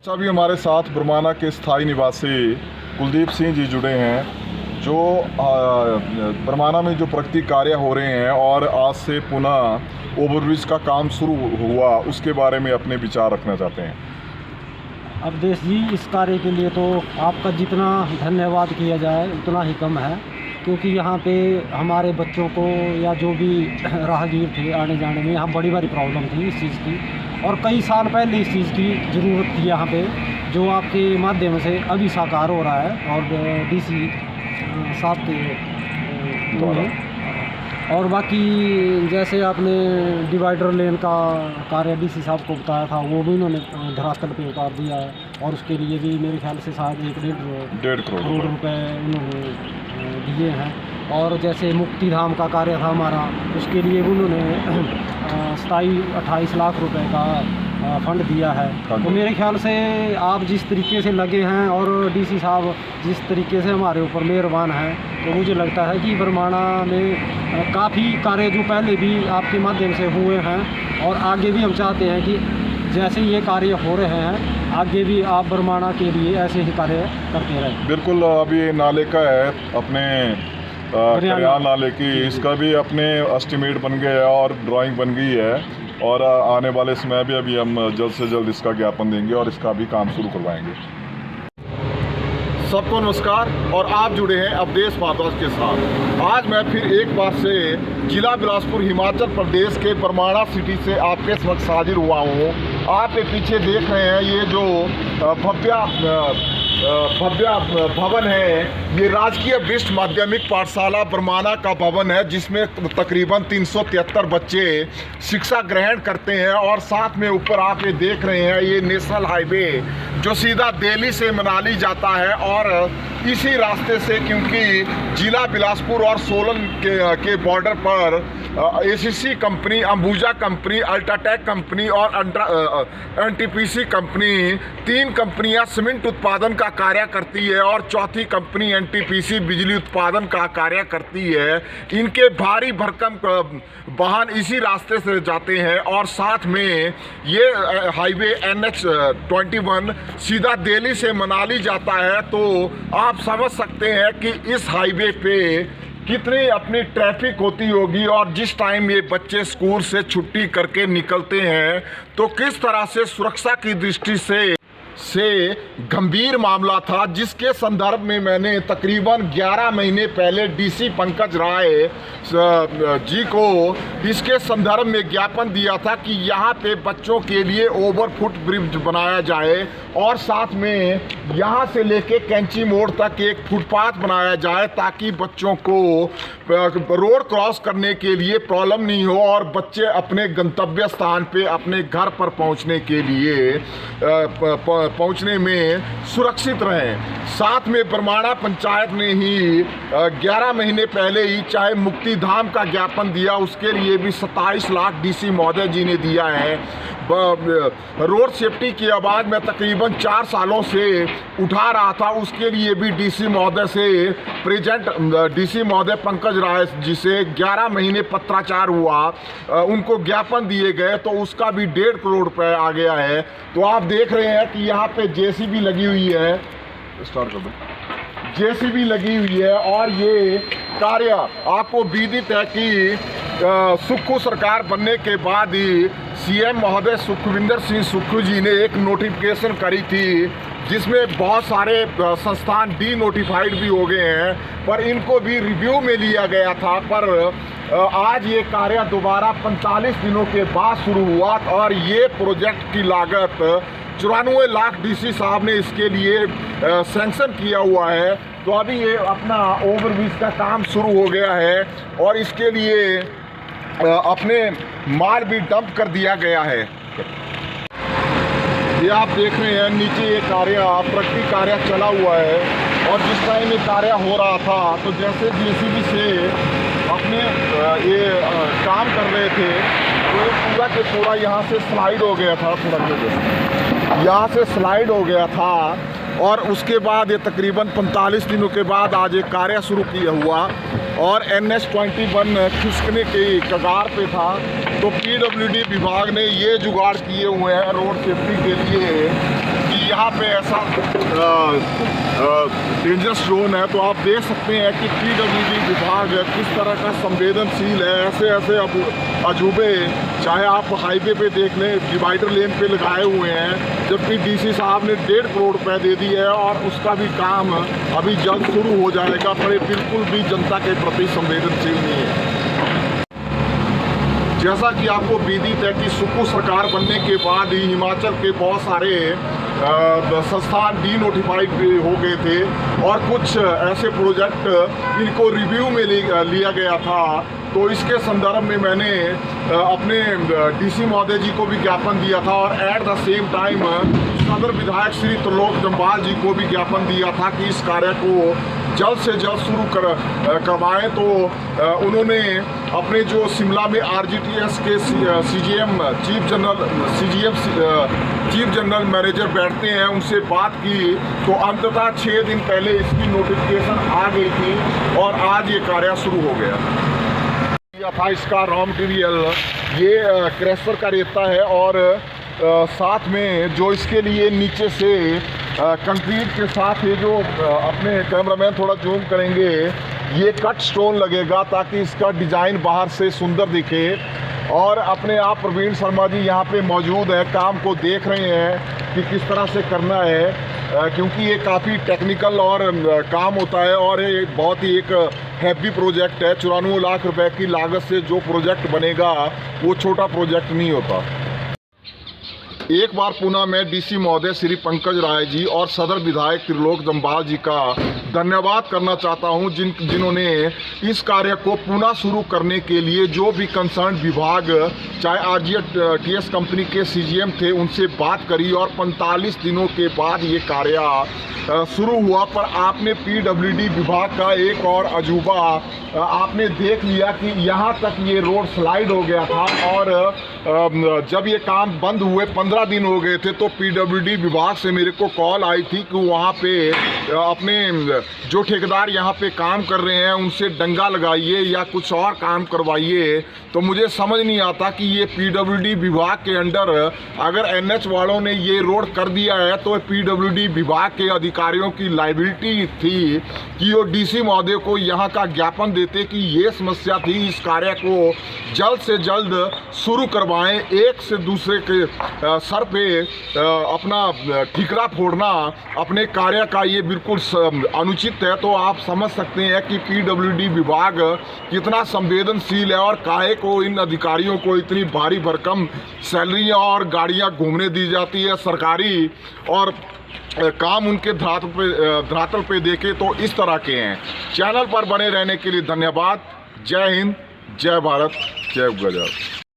अच्छा, अभी हमारे साथ बरमाना के स्थायी निवासी कुलदीप सिंह जी जुड़े हैं, जो बरमाना में जो प्रगति कार्य हो रहे हैं और आज से पुनः ओवरब्रिज का काम शुरू हुआ, उसके बारे में अपने विचार रखना चाहते हैं। अवधेश जी, इस कार्य के लिए तो आपका जितना धन्यवाद किया जाए उतना ही कम है, क्योंकि यहाँ पे हमारे बच्चों को या जो भी राहगीर थे आने जाने में यहाँ बड़ी प्रॉब्लम थी इस चीज़ की, और कई साल पहले इस चीज़ की ज़रूरत थी यहाँ पे, जो आपके माध्यम से अभी साकार हो रहा है और डीसी साहब के द्वारा। और बाकी जैसे आपने डिवाइडर लेन का कार्य डीसी साहब को बताया था, वो भी उन्होंने धरातल पे उतार दिया है, और उसके लिए भी मेरे ख्याल से शायद 1.5 करोड़ रुपए उन्होंने दिए हैं। और जैसे मुक्ति धाम का कार्य था हमारा, उसके लिए भी उन्होंने 28 लाख रुपए का फंड दिया है। तो मेरे ख्याल से आप जिस तरीके से लगे हैं और डीसी साहब जिस तरीके से हमारे ऊपर मेहरबान हैं, तो मुझे लगता है कि बरमाना में काफ़ी कार्य जो पहले भी आपके माध्यम से हुए हैं और आगे भी हम चाहते हैं कि जैसे ये कार्य हो रहे हैं आगे भी आप बरमाना के लिए ऐसे ही कार्य करते रहें। बिल्कुल, अभी नाले का है अपने करियान नाले की, इसका भी अपने एस्टिमेट बन गया है और ड्राइंग बन गई है, और आने वाले समय भी अभी हम जल्द से जल्द इसका ज्ञापन देंगे और इसका भी काम शुरू करवाएंगे। सबको नमस्कार, और आप जुड़े हैं अवधेश भारद्वाज के साथ। आज मैं फिर एक बार से जिला बिलासपुर हिमाचल प्रदेश के बरमाना सिटी से आपके समक्ष हाजिर हुआ हूँ। आप ये पीछे देख रहे हैं, ये जो भव्य भवन है, ये राजकीय वरिष्ठ माध्यमिक पाठशाला बरमाना का भवन है, जिसमें तकरीबन 373 बच्चे शिक्षा ग्रहण करते हैं। और साथ में ऊपर आप ये देख रहे हैं, ये नेशनल हाईवे जो सीधा दिल्ली से मनाली जाता है, और इसी रास्ते से, क्योंकि जिला बिलासपुर और सोलन के बॉर्डर पर ACC company, Ambuja company, UltraTech company और एनटीपीसी कंपनी, 3 कंपनियां सीमेंट उत्पादन का कार्य करती है, और चौथी कंपनी एनटीपीसी बिजली उत्पादन का कार्य करती है। इनके भारी भरकम वाहन इसी रास्ते से जाते हैं, और साथ में ये हाईवे NH-21 सीधा दिल्ली से मनाली जाता है। तो आप समझ सकते हैं कि इस हाईवे पे कितनी अपनी ट्रैफिक होती होगी, और जिस टाइम ये बच्चे स्कूल से छुट्टी करके निकलते हैं तो किस तरह से सुरक्षा की दृष्टि से गंभीर मामला था, जिसके संदर्भ में मैंने तकरीबन 11 महीने पहले डीसी पंकज राय जी को इसके संदर्भ में ज्ञापन दिया था कि यहाँ पे बच्चों के लिए ओवरफुट ब्रिज बनाया जाए, और साथ में यहाँ से लेके कैंची मोड़ तक एक फुटपाथ बनाया जाए, ताकि बच्चों को रोड क्रॉस करने के लिए प्रॉब्लम नहीं हो और बच्चे अपने गंतव्य स्थान पे अपने घर पर पहुँचने के लिए पहुंचने में सुरक्षित रहें। साथ में बरमाना पंचायत ने ही 11 महीने पहले ही चाहे मुक्ति धाम का ज्ञापन दिया, उसके लिए भी 27 लाख डीसी महोदय जी ने दिया है। रोड सेफ्टी की आवाज़ में तकरीबन 4 सालों से उठा रहा था, उसके लिए भी डीसी महोदय से प्रेजेंट डीसी महोदय पंकज राय जी से 11 महीने पत्राचार हुआ, उनको ज्ञापन दिए गए, तो उसका भी 1.5 करोड़ रुपए आ गया है। तो आप देख रहे हैं कि यहाँ पे जेसीबी लगी हुई है, स्टार्ट कर दो, जेसीबी लगी हुई है, और ये कार्य आपको विदित है कि सुक्खू सरकार बनने के बाद ही सीएम महोदय सुखविंदर सिंह सुक्खू जी ने एक नोटिफिकेशन करी थी, जिसमें बहुत सारे संस्थान डी-नोटिफाइड भी हो गए हैं, पर इनको भी रिव्यू में लिया गया था। पर आज ये कार्य दोबारा 45 दिनों के बाद शुरू हुआ, और ये प्रोजेक्ट की लागत 94 लाख डीसी साहब ने इसके लिए सैंक्शन किया हुआ है। तो अभी ये अपना ओवरब्रिज का काम शुरू हो गया है, और इसके लिए अपने माल भी डंप कर दिया गया है। ये आप देख रहे हैं, नीचे ये कार्य प्रगति कार्य चला हुआ है, और जिस टाइम ये कार्य हो रहा था तो जैसे जेसीबी से अपने ये काम कर रहे थे, तो ये पूरा के पूरा यहाँ से स्लाइड हो गया था, यहाँ से स्लाइड हो गया था, और उसके बाद ये तकरीबन 45 दिनों के बाद आज ये कार्य शुरू किया हुआ, और NH-21 खिसकने की कगार पे था। तो PWD विभाग ने ये जुगाड़ किए हुए हैं रोड सेफ्टी के लिए कि यहाँ पे ऐसा डेंजरस जोन है, तो आप देख सकते हैं कि पीडब्ल्यूडी विभाग किस तरह का संवेदनशील है। ऐसे ऐसे अजूबे चाहे आप हाईवे पे देख लें, डिवाइडर लेन पे लगाए हुए हैं, जबकि डीसी साहब ने 1.5 करोड़ रुपए दे दिए है और उसका भी काम अभी जल्द शुरू हो जाएगा, पर ये बिल्कुल भी जनता के प्रति संवेदनशील नहीं है। जैसा कि आपको विदित है कि सुक्खू सरकार बनने के बाद ही हिमाचल के बहुत सारे संस्थान डीनोटिफाइड हो गए थे और कुछ ऐसे प्रोजेक्ट इनको रिव्यू में लिया गया था। तो इसके संदर्भ में मैंने अपने डीसी महोदय जी को भी ज्ञापन दिया था और एट द सेम टाइम सदर विधायक श्री त्रिलोक जम्वाल जी को भी ज्ञापन दिया था कि इस कार्य को जल्द से जल्द शुरू करवाएं। तो उन्होंने अपने जो शिमला में आरजीटीएस के सीजीएम चीफ जनरल मैनेजर बैठते हैं उनसे बात की, तो अंततः 6 दिन पहले इसकी नोटिफिकेशन आ गई थी और आज ये कार्य शुरू हो गया था। इसका रॉ मटेरियल ये क्रैशर का रेता है और साथ में जो इसके लिए नीचे से कंक्रीट के साथ ये जो अपने कैमरामैन थोड़ा जूम करेंगे, ये कट स्टोन लगेगा ताकि इसका डिज़ाइन बाहर से सुंदर दिखे। और अपने आप प्रवीण शर्मा जी यहाँ पे मौजूद है, काम को देख रहे हैं कि किस तरह से करना है, क्योंकि ये काफ़ी टेक्निकल और काम होता है और ये बहुत ही एक हैवी प्रोजेक्ट है। 94 लाख रुपए की लागत से जो प्रोजेक्ट बनेगा वो छोटा प्रोजेक्ट नहीं होता। एक बार पुनः मैं डीसी महोदय श्री पंकज राय जी और सदर विधायक त्रिलोक जम्वाल जी का धन्यवाद करना चाहता हूं, जिन्होंने इस कार्य को पुनः शुरू करने के लिए जो भी कंसर्न विभाग चाहे आरजीटीएस कंपनी के सीजीएम थे उनसे बात करी और 45 दिनों के बाद ये कार्य शुरू हुआ। पर आपने पीडब्ल्यूडी विभाग का एक और अजूबा आपने देख लिया कि यहाँ तक ये रोड स्लाइड हो गया था और जब ये काम बंद हुए 15 दिन हो गए थे तो पीडब्ल्यूडी विभाग से मेरे को कॉल आई थी कि वहाँ पे अपने जो ठेकेदार यहाँ पे काम कर रहे हैं उनसे डंगा लगाइए या कुछ और काम करवाइए। तो मुझे समझ नहीं आता कि ये पीडब्ल्यूडी विभाग के अंडर अगर एनएच वालों ने ये रोड कर दिया है तो पीडब्ल्यूडी विभाग के अधिकारियों की लायबिलिटी थी कि वो डीसी महोदय को यहाँ का ज्ञापन देते कि ये समस्या थी, इस कार्य को जल्द से जल्द शुरू करवाएं। एक से दूसरे के सर पे अपना ठिकरा फोड़ना अपने कार्य का ये बिल्कुल अनुचित है। तो आप समझ सकते हैं कि पीडब्ल्यूडी विभाग कितना संवेदनशील है और काहे को इन अधिकारियों को इतनी भारी भरकम सैलरियाँ और गाड़ियाँ घूमने दी जाती है सरकारी, और काम उनके धरातल पे देखे तो इस तरह के हैं। चैनल पर बने रहने के लिए धन्यवाद। जय हिंद, जय भारत, जय गजब।